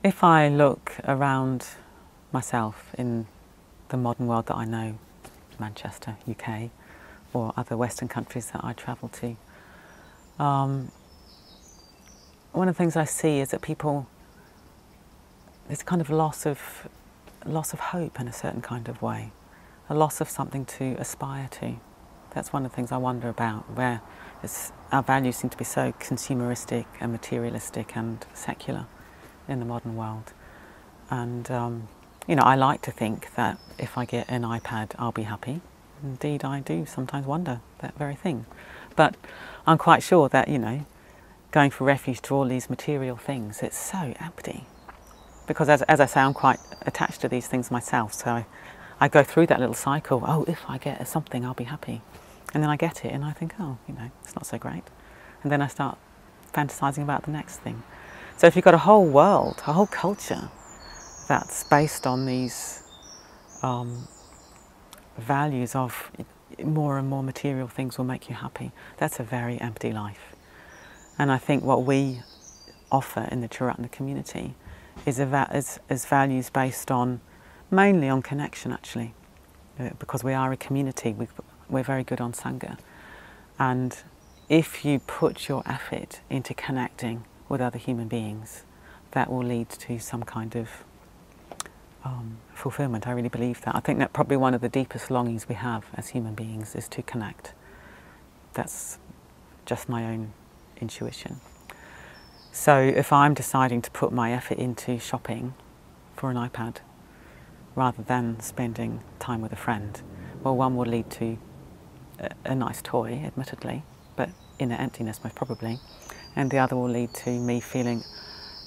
If I look around myself in the modern world that I know, Manchester, UK, or other Western countries that I travel to, one of the things I see is that people, there's kind of loss of hope in a certain kind of way, a loss of something to aspire to. That's one of the things I wonder about, where our values seem to be so consumeristic and materialistic and secular in the modern world. And you know, I like to think that if I get an iPad, I'll be happy. Indeed, I do sometimes wonder that very thing. But I'm quite sure that, you know, going for refuge to all these material things, it's so empty. Because as I say, I'm quite attached to these things myself, so I go through that little cycle. Oh, if I get something, I'll be happy. And then I get it and I think, oh, you know, it's not so great. And then I start fantasizing about the next thing. So if you've got a whole world, a whole culture that's based on these values of more and more material things will make you happy, that's a very empty life. And I think what we offer in the Triratna community is values based on, mainly on connection actually, because we are a community, we're very good on Sangha. And if you put your effort into connecting with other human beings, that will lead to some kind of fulfillment. I really believe that. I think that probably one of the deepest longings we have as human beings is to connect. That's just my own intuition. So if I'm deciding to put my effort into shopping for an iPad rather than spending time with a friend, well, one will lead to a nice toy, admittedly, but inner emptiness most probably, and the other will lead to me feeling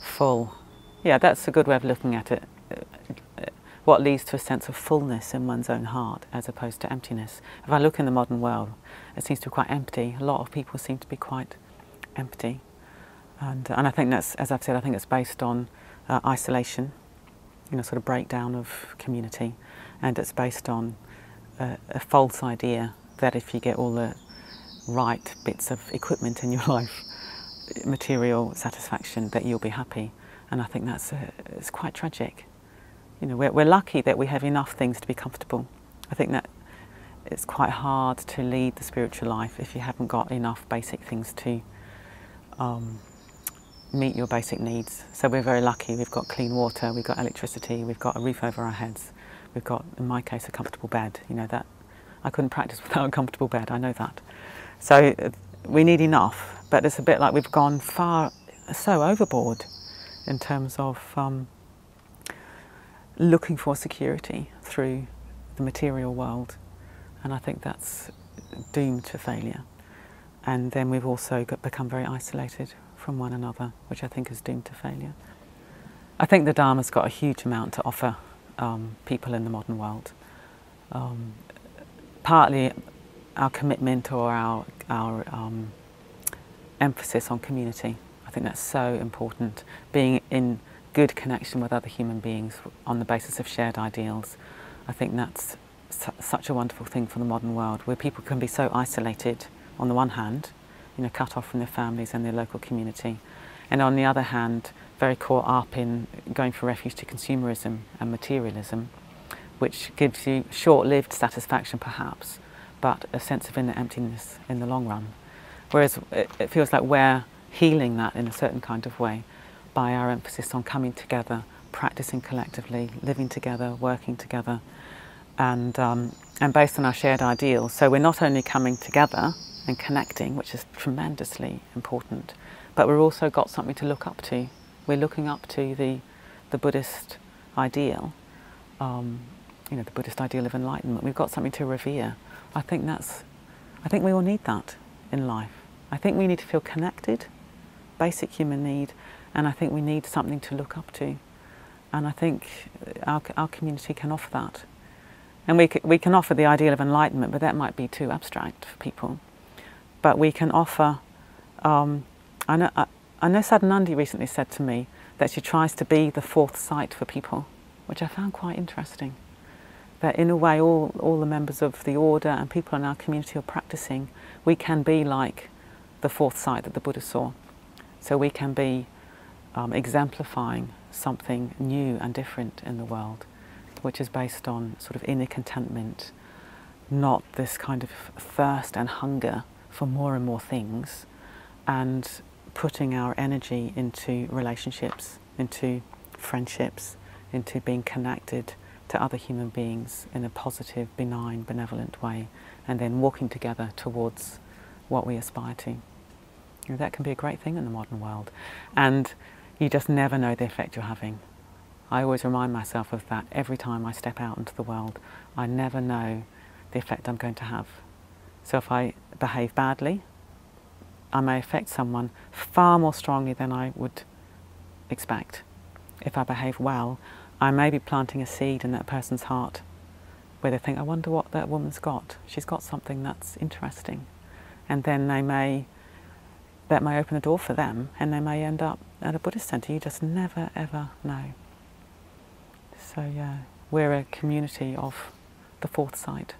full. Yeah, that's a good way of looking at it. What leads to a sense of fullness in one's own heart as opposed to emptiness. If I look in the modern world, it seems to be quite empty. A lot of people seem to be quite empty. And I think that's, as I've said, I think it's based on isolation, you know, sort of breakdown of community, and it's based on a false idea that if you get all the right bits of equipment in your life, material satisfaction, that you'll be happy. And I think it's quite tragic. You know, we're lucky that we have enough things to be comfortable. I think that it's quite hard to lead the spiritual life if you haven't got enough basic things to meet your basic needs. So we're very lucky. We've got clean water, we've got electricity, we've got a roof over our heads, we've got, in my case, a comfortable bed. You know, that I couldn't practice without a comfortable bed, I know that. So we need enough, but it's a bit like we've gone so overboard in terms of looking for security through the material world, and I think that's doomed to failure. And then we've also become very isolated from one another, which I think is doomed to failure. I think the Dharma's got a huge amount to offer people in the modern world. Partly our commitment or our emphasis on community. I think that's so important. Being in good connection with other human beings on the basis of shared ideals. I think that's such a wonderful thing for the modern world, where people can be so isolated on the one hand, you know, cut off from their families and their local community, and on the other hand, very caught up in going for refuge to consumerism and materialism, which gives you short-lived satisfaction perhaps, but a sense of inner emptiness in the long run. Whereas it feels like we're healing that in a certain kind of way by our emphasis on coming together, practicing collectively, living together, working together, and based on our shared ideals. So we're not only coming together and connecting, which is tremendously important, but we've also got something to look up to. We're looking up to the Buddhist ideal, you know, the Buddhist ideal of enlightenment. We've got something to revere. I think we all need that in life. I think we need to feel connected, basic human need, and I think we need something to look up to. And I think our community can offer that. And we can offer the ideal of enlightenment, but that might be too abstract for people. But we can offer, I know Sadhanandi recently said to me that she tries to be the fourth sight for people, which I found quite interesting. That in a way all the members of the order and people in our community are practicing, we can be like the fourth sight that the Buddha saw. So we can be exemplifying something new and different in the world, which is based on sort of inner contentment, not this kind of thirst and hunger for more and more things, and putting our energy into relationships, into friendships, into being connected to other human beings in a positive, benign, benevolent way, and then walking together towards what we aspire to. That can be a great thing in the modern world, and you just never know the effect you're having. I always remind myself of that every time I step out into the world. I never know the effect I'm going to have. So if I behave badly, I may affect someone far more strongly than I would expect. If I behave well, I may be planting a seed in that person's heart where they think, I wonder what that woman's got. She's got something that's interesting. And then that may open the door for them, and they may end up at a Buddhist centre. You just never, ever know. So yeah, we're a community of the fourth sight.